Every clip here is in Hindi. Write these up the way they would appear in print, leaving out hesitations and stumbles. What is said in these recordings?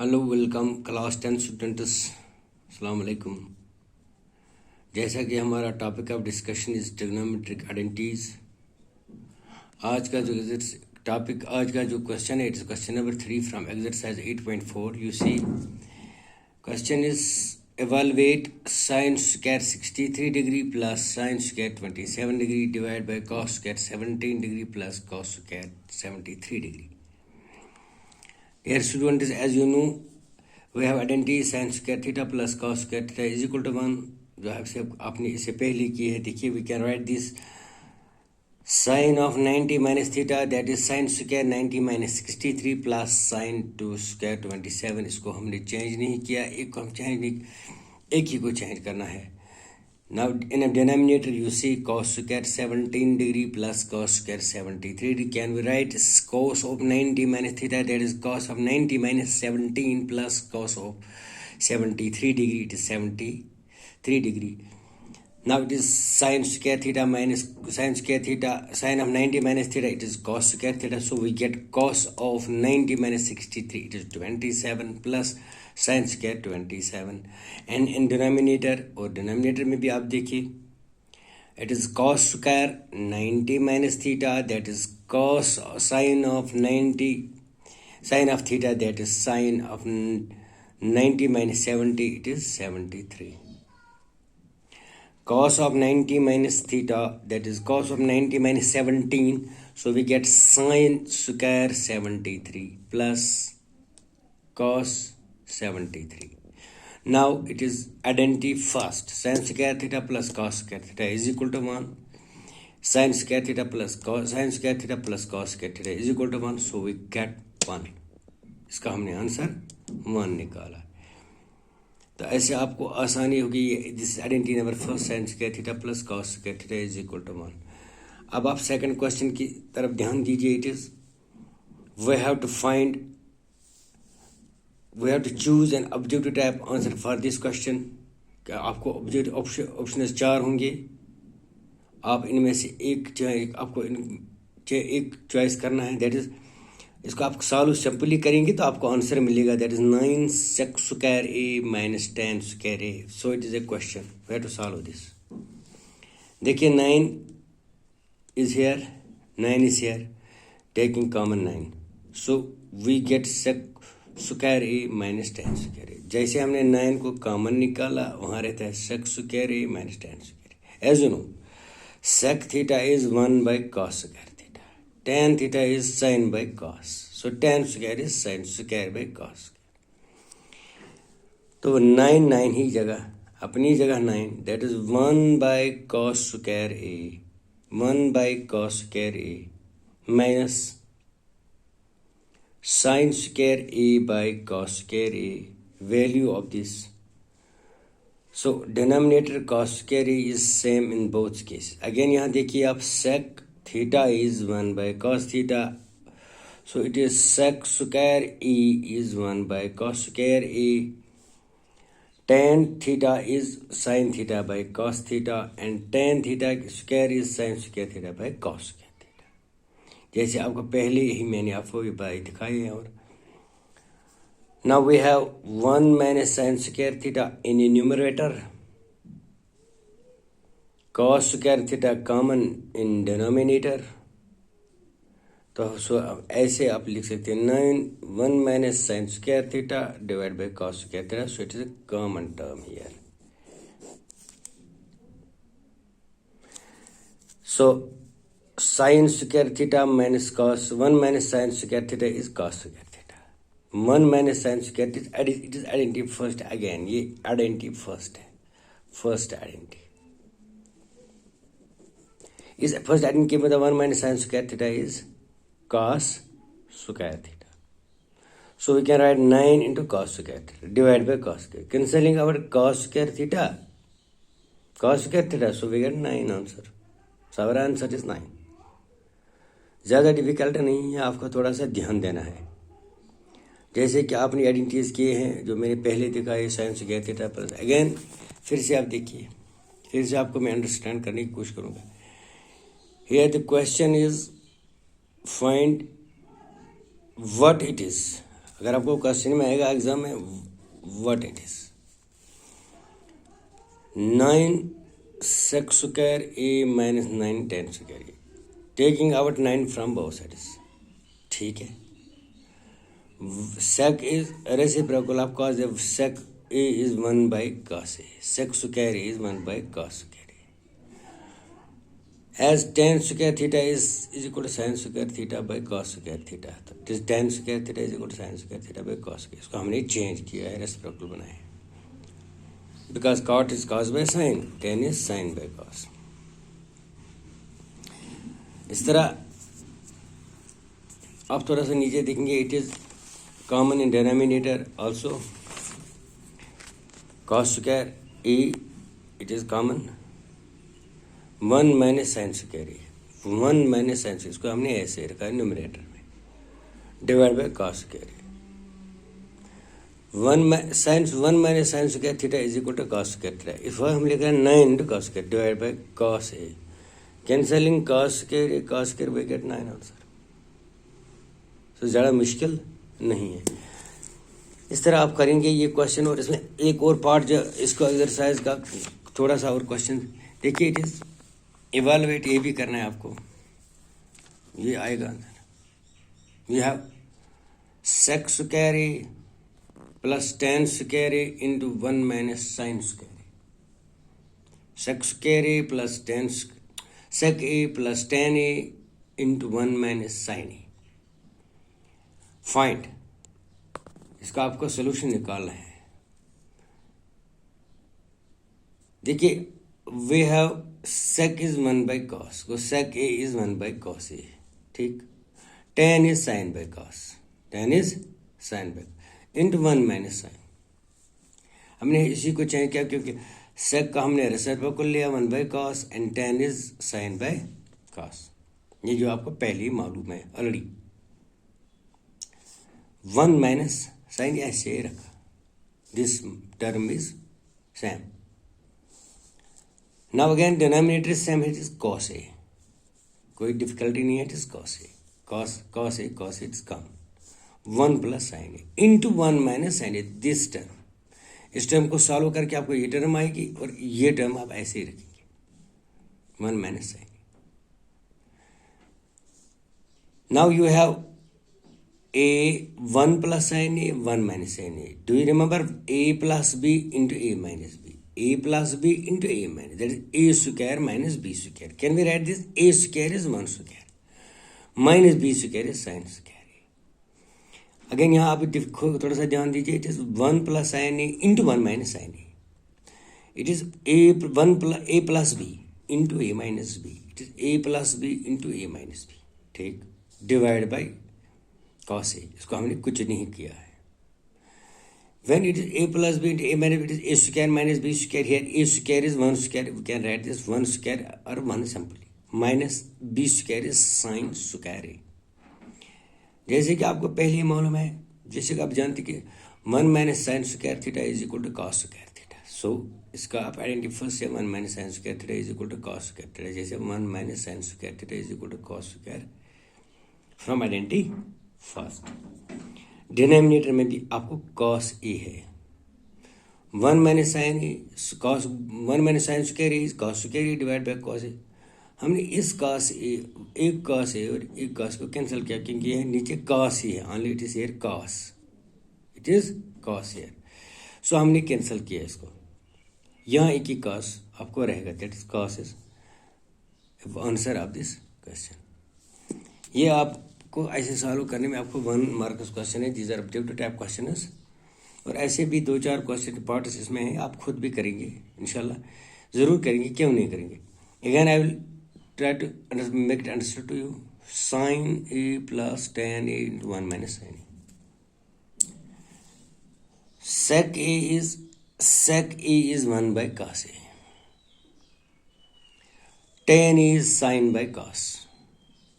Hello welcome class 10 students. अस्सलाम वालेकुम। जैसा कि हमारा topic of discussion is trigonometric identities. आज का जो क्वेश्चन है, it's question number 3 from exercise 8.4। You see question is evaluate sin square 63 degree plus sin square 27 degree divided by cos square 17 degree plus cos square 73 degree. Dear students, as you know, we have identity sin square theta plus cos square theta is equal to 1। जो आपने इससे पहले की है, देखिए we can write this sin of 90 minus theta, that is sin square 90 minus 63 plus sin 2 square 27। इसको हमने चेंज नहीं किया, एक ही को चेंज करना है। Now in a denominator you see cos square 17 degree plus cos square 73 degree. Can we write cos of 90 minus theta, that is cos of 90 minus 17 plus cos of 73 degree, it is 73 degree. Now it is sin square theta minus sin square theta, sin of 90 minus theta, it is cos square theta. So we get cos of 90 minus 63, it is 27 plus sin square 27। and in denominator और denominator में भी आप देखिए, it is cos square 90 minus theta, that is cos sin of 90 sin of theta, that is sin of 90 minus 70, it is 73। cos of 90 minus theta, that is cos of 90 minus 17, so we get sin square 73 plus cos 73। Now it is identity first. Sin square theta plus cos square theta is equal to 1। sin square theta plus cos square theta is equal to 1, so we get 1। इसका हमने आंसर 1 निकाला। तो ऐसे आपको आसानी होगी। This identity number first, sin square theta plus cos square theta is equal to 1। अब आप सेकंड क्वेश्चन की तरफ ध्यान दीजिए। It is we have to choose an objective type answer for this question। क्या आपको ऑब्जेक्ट ऑप्शन 4 होंगे, आप इनमें से आपको एक चॉइस करना है। दैट इज, इसको आप सॉल्व सिंपली करेंगे तो आपको आंसर मिलेगा, that is 9 sec square a minus 10 square a। So it is a question, we have to solve this. देखिए 9 is here, taking common 9, so we get sec square a minus 10 square a। जैसे हमने 9 को कॉमन निकाला, वहाँ रहता है sec square a minus 10 square a। as you know, sec theta is 1 by cos square theta, tan theta is sin by cos, so tan square is sin square by cos। तो 9 ही जगह, अपनी जगह 9, that is 1 by cos square a, 1 by cos square a minus sin square a by cos square a, value of this। So denominator cos square a is same in both cases। again यहाँ देखिए आप, sec theta is 1 by cos theta, so it is sec square a is 1 by cos square a, tan theta is sin theta by cos theta, and tan theta square is sin square theta by cos square theta। जैसे आपको पहले ही मैंने आपको ये दिखाई है। और now we have 1 minus sin square theta in a numerator, cos square theta common in denominator। तो ऐसे आप लिख सकते हैं 1 minus sin square theta divided by cos square theta, so it is a common term here। so sin square theta minus cos 1 minus sin square theta is cos square theta, 1 minus sin square theta, it is identity first। again ये identity first है, फर्स्ट आइडेंटिटी इस फर्स्ट आइडेंटिटी के मतलब 1 minus sin square theta is cos square theta, so we can write 9 into cos square theta divided by cos square, cancelling our cos square theta, so we get 9 answer। so our answer is 9। ज़्यादा डिफिकल्ट नहीं है, आपको थोड़ा सा ध्यान देना है। जैसे कि आपने आइडेंटिटीज किए हैं जो मैंने पहले दिखाए, sin square theta plus, again फिर से आप देखिए, फिर से आपको मैं अंडरस्टैंड करने की कोशिश करूँगा। Here the question is find what it is, अगर आपको क्वेश्चन में आएगा एग्जाम में what it is 9 sec square a minus 9 tan square a, taking out 9 from both sides, ठीक है। sec is reciprocal of cos a, sec a is 1 by cos a, sec square a is 1 by cos square a, as tan square theta is equal to sin square theta by cos square theta, तो it is tan square theta is equal to sin square theta by cos square, इसको हमने चेंज किया है, रेसिप्रोकल बनाया है, because cot is cos by sin, tan is sin by cos। इस तरह आप थोड़ा सा नीचे देखेंगे, it is common in denominator also, cos square a it is common 1 minus sine square a, 1 minus sine square, इसको हमने ऐसे रखा है न्यूमरेटर में, divide by cos square a, 1 minus sine square theta is equal to cos square theta, इस बार हम लिख रहे हैं 9 into cos square divide by cos a, cancelling cos square we get 9 answer. तो ज़्यादा मुश्किल नहीं है। इस तरह आप करेंगे ये क्वेश्चन, और इसमें एक और पार्ट जो इसको एक्सरसाइज का थोड़ा सा और क्वेश्चन देखिए, इट इज इवेलुएट, ये भी करना है आपको, ये आएगा अंदर। We have sec square a plus tan square a into 1 minus sine square a, sec square a plus tan sec a plus tan a into 1 minus sine a, find, इसका आपको सोल्यूशन निकालना है। देखिए we have sec is 1 by cos, को sec a is 1 by cos a, ठीक, tan is sin by cos, tan is sin by into 1 minus sign, हमने इसी को चेंज किया क्योंकि sec का हमने रेसिप्रोकल लिया 1 by cos and tan is sin by cos, ये जो आपको पहले ही मालूम है ऑलरेडी। 1 माइनस साइन ऐसे रखा, this term is same. Now again denominator same है, इट इज cos a, कोई डिफिकल्टी नहीं है, it is cos a, cos a it's come 1 plus sine a into 1 minus sine a, this term, इस टर्म को सॉल्व करके आपको ये टर्म आएगी और ये टर्म आप ऐसे ही रखेंगे 1 minus sine a. Now you have a 1 plus sin a 1 minus sin a, do you remember a plus b into a minus b, a plus b into a minus, that is a square minus b square, can we write this, a square is 1 square minus b square is sin square a। Again यहाँ आप थोड़ा सा ध्यान दीजिए, it is 1 plus sin a into 1 minus sin a, it is a plus b into a minus b, it is a plus b into a minus b, ठीक, डिवाइड बाई cos a, इसको हमने कुछ नहीं किया है। When it is a plus b into a minus b, it is a square minus b square, here a square is 1 square, we can write this 1 square or 1 simply, minus b square is sin square a। जैसे कि आपको पहले ही मालूम है, जैसे कि आप जानते कि 1 minus sine square theta is equal to cos square theta, so इसका आप आइडेंटिफाई से 1 minus sine square theta is equal to cos square theta, जैसे 1 minus sine square theta is equal to cos square from identity first. Denominator में भी आपको cos a है, 1 minus sine cos 1 minus sine square is cos square divide by cos a। हमने इस cos a, एक cos a और एक cos को कैंसिल किया क्योंकि यह नीचे cos ही है, only it is here cos, it is cos here, so हमने कैंसिल किया इसको, यहाँ एक ही cos आपको रहेगा, that is cos is answer of this question. ये आप को ऐसे सॉल्व करने में आपको 1 मार्क्स क्वेश्चन है, these are objective type question, और ऐसे भी 2-4 क्वेश्चन पार्ट्स इसमें हैं, आप खुद भी करेंगे इंशाल्लाह, ज़रूर करेंगे, क्यों नहीं करेंगे। Again I will try to make it understood to you, sin a plus tan a into 1 minus sin a, sec a is 1 by cos a, tan is sin by cos,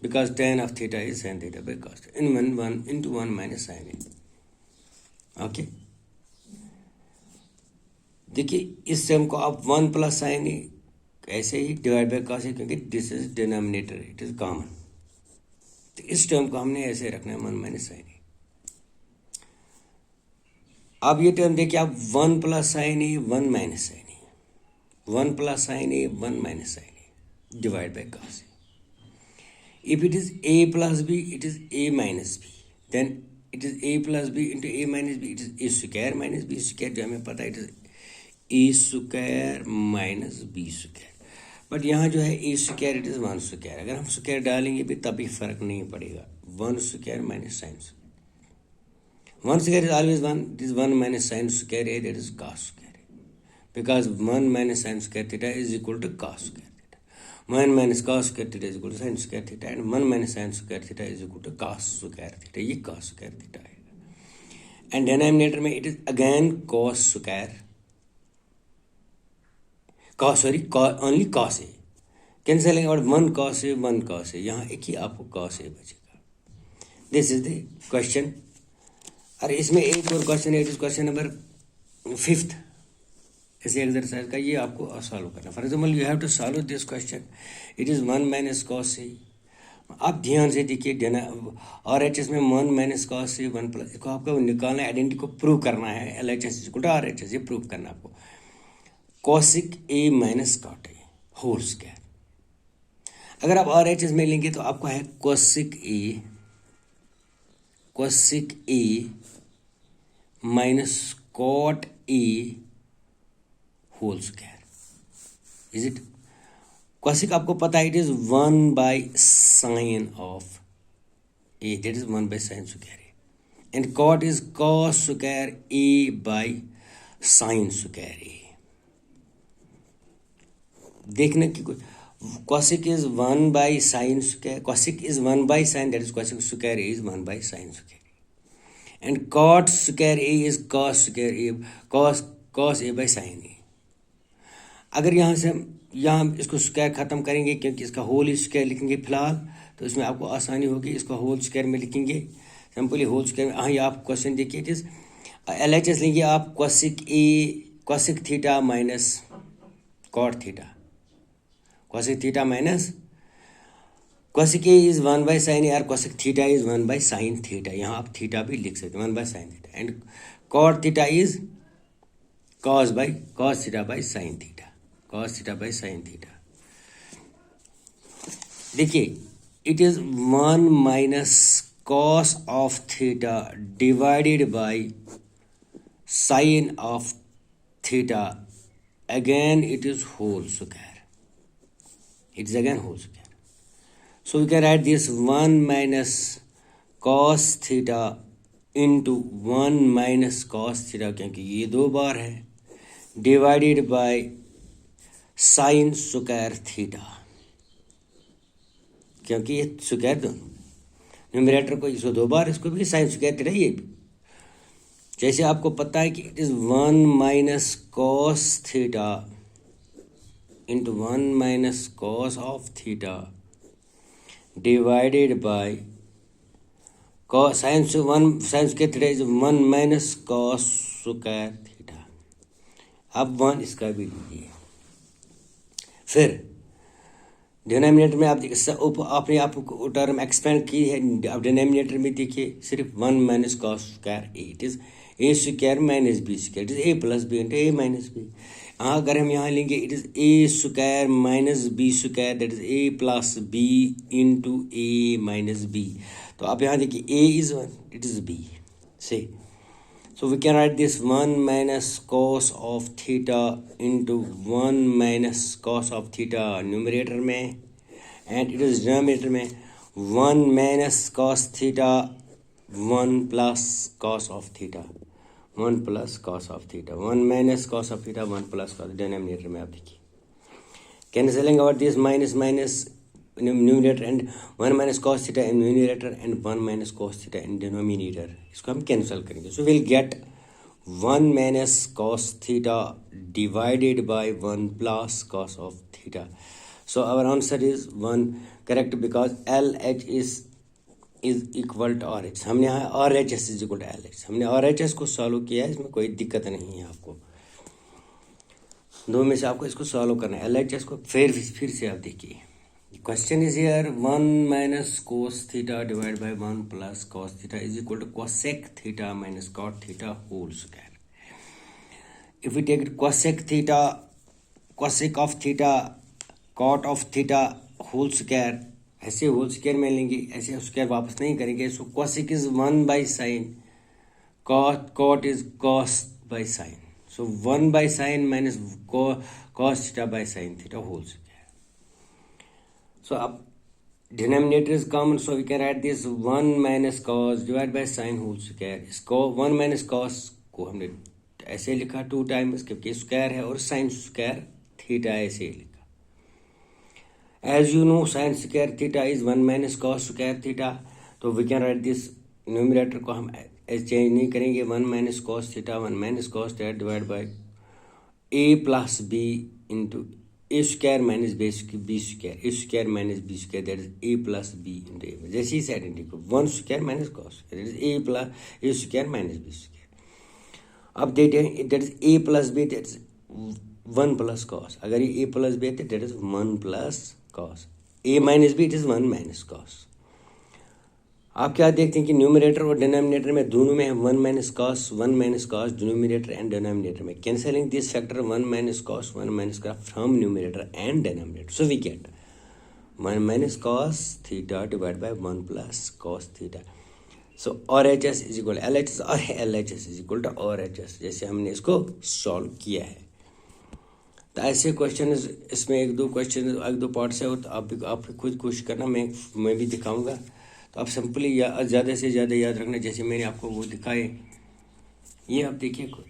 because tan of theta is sin theta by cos in 1 into 1 minus sin a। Okay, देखिए इस टर्म को आप 1 प्लस साइन ए ऐसे ही डिवाइड बाय cos a, क्योंकि this is denominator, it is common, तो इस टर्म को हमने ऐसे रखना है 1 माइनस साइन ए। अब ये टर्म देखिए आप 1 plus sine a 1 minus sine a, 1 plus sine a 1 minus sine a divide by cos a. If it is a plus b, it is a minus b. Then it is a plus b into a minus b. It is a square minus b square. जो हमें पता है it is a square minus b square. But यहाँ जो है a square it is 1 square. अगर हम square डालेंगे भी तभी फर्क नहीं पड़ेगा. 1 square minus sin square. 1 square is always 1. It is 1 minus sin square a, that is cos square a. Because 1 minus sin square theta is equal to cos square. 1 minus cos square theta is equal to sin square theta and 1 minus sin square theta is equal to cos square theta. ये cos square theta है. And denominator में it is again cos square. Only cos a. Cancel और 1 cos a 1 cos a. यहाँ एक ही आपको cos a बचेगा. This is the question. और इसमें एक और क्वेश्चन है. It is question number 5th. ऐसे एक्सरसाइज का ये आपको सॉल्व करना. For example you have to solve this question. It is 1 minus cos A. आप ध्यान से देखिए और एच एस में 1 माइनस कॉस ए 1 प्लस इसको आपको निकालना है. आइडेंटिटी को प्रूव करना है. L H S equal to R H S ये प्रूव करना है आपको. कॉसिक ए माइनस कॉट ए होल स्क्वायर. अगर आप आर एच एस में लेंगे तो आपको है cosec A minus cot A whole square. Is it cosec आपको पता है it is 1 by sine of A, that is 1 by sine square A. And cot is cos square A by sine square A. देखने की कोई cosec is 1 by sine square. Cosec is 1 by sine, that is cosec square A is 1 by sine square A. And cot square A is cos square A cos A by sine A. अगर यहाँ से यहाँ इसको स्क्वायर ख़त्म करेंगे क्योंकि इसका होल स्क्वायर लिखेंगे फिलहाल तो इसमें आपको आसानी होगी. इसको होल स्क्वायर में लिखेंगे सिंपली होल स्क्वायर में. हाँ ये आप क्वेश्चन देखिए. It is L H S लेंगे आप cosec theta minus cot theta. Cosec theta minus cosec A is 1 by sine A और cosec theta is 1 by sine theta. यहाँ आप थीटा भी लिख सकते हैं 1 by sine theta. And cot theta is cos theta by sine theta. Cos theta by sine theta. देखिए it is 1 minus cos of theta divided by sine of theta. Again it is whole square. It is again whole square. So we can write this 1 minus cos theta into 1 minus cos theta क्योंकि ये 2 बार है divided by sine square theta क्योंकि ये स्क्वायर दोनों न्यूमरेटर को इसको 2 बार इसको भी साइन स्क्वायर थीटा ये भी. जैसे आपको पता है कि it is 1 minus cos theta into 1 minus cos of theta divided by sine square theta is 1 minus cos square theta. अब 1 इसका भी लीजिए. फिर डिनोमिनेटर में आप अपने आप को टर्म एक्सपेंड की है. अब डिनोमिनेटर में देखिए सिर्फ 1 minus cos square a. It is a square minus B square. It is a plus B into A minus b. अगर हम यहाँ लेंगे इट is a square minus B square that is A plus B into A minus b. तो आप यहाँ देखिए a is 1 it is b से. So we can write this 1 minus cos of theta into 1 minus cos of theta numerator में and it is denominator में 1 minus cos theta 1 plus cos of theta 1 plus cos of theta 1 minus cos of theta 1 plus cos denominator में आप देखिए cancelling out this minus numerator and 1 minus cos theta in numerator and 1 minus cos theta in denominator. इसको हम कैंसिल करेंगे. So we'll get 1 minus cos theta divided by 1 plus cos of theta. So our answer is 1 correct because LH is equal to RH. हमने यहाँ RHS is equal to LH. हमने RHS को सॉल्व किया है. इसमें कोई दिक्कत नहीं है. आपको 2 में से आपको इसको सॉल्व करना है. LHS को फिर से आप देखिए. Question is here 1 minus cos theta divided by 1 plus cos theta is equal to cosec theta minus cot theta whole square. if we take cosec theta, cosec of theta, cot of theta whole square, ऐसे होल स्क्वायर में लेंगे, ऐसे स्क्वायर वापस नहीं करेंगे. सो cosec is 1 by sin, cot is cos by sin. So 1 by sin minus cos theta by sin theta whole square. So अब denominator is common, so we can write this 1 minus cos divided by sin whole square. इसको 1 minus cos को हमने ऐसे लिखा 2 टाइम्स, क्योंकि स्क्वायर है, और sin स्क्वायर थीटा ऐसे लिखा. As you know, sin square theta is 1 minus cos square theta. तो we can write this numerator को हम चेंज नहीं करेंगे. 1 minus cos theta, 1 minus cos theta divided by a plus b into a square minus b square. A square minus b square, that is a plus b into a. जैसे इस आइडेंटिटी को 1 square minus cos, that is a plus a square minus b square. अब देखें, that is a plus b, that is 1 plus cos. अगर ये a plus b है तो that is 1 plus cos. a minus b, it is 1 minus cos. आप क्या देखते हैं कि न्यूमरेटर और डिनोमिनेटर में दोनों में है 1 minus cos, 1 minus cos, denominator and denominator में. Cancelling this factor 1 minus cos, 1 minus cos from numerator and denominator. So we get 1 minus cos theta divided by 1 plus cos theta. So RHS is equal to LHS और LHS is equal to RHS, जैसे हमने इसको सॉल्व किया है. तो ऐसे क्वेश्चन इसमें एक दो पार्ट्स है, तो आप खुद कोशिश करना, मैं भी दिखाऊंगा. तो आप सिंपली या ज़्यादा से ज़्यादा याद रखना, जैसे मैंने आपको वो दिखाए. ये आप देखिए खुद,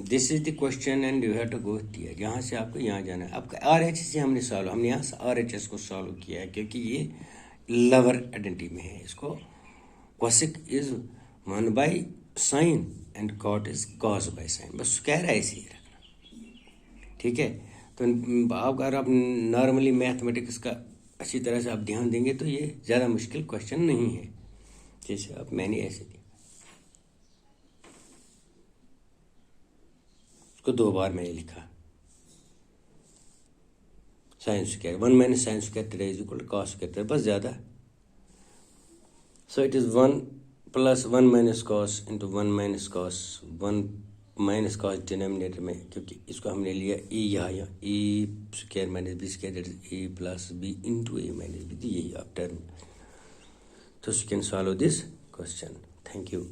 this is the question and you have to go here. यहाँ से आपको यहाँ जाना है. आपका RHS से हमने यहाँ से RHS को सॉल्व किया है, क्योंकि ये लोअर आइडेंटिटी में है. इसको cosec is 1 by sine and cot is cos by sine. बस कह रहा है ऐसे ही रखना, ठीक है. तो आप अगर आप नॉर्मली मैथमेटिक्स का अच्छी तरह से आप ध्यान देंगे तो ये ज़्यादा मुश्किल क्वेश्चन नहीं है. जैसे अब मैंने ऐसे दिया, उसको 2 बार मैंने लिखा. Sine square 1 minus sine square theta is equal to cos square, बस ज़्यादा. So it is 1 plus 1 minus cos into 1 minus cos, 1 minus cos denominator में, क्योंकि इसको हमने लिया ए यहाँ A square minus B square, that is A plus B into A minus B. यही आप टर्म. तो you can solve this question. Thank you.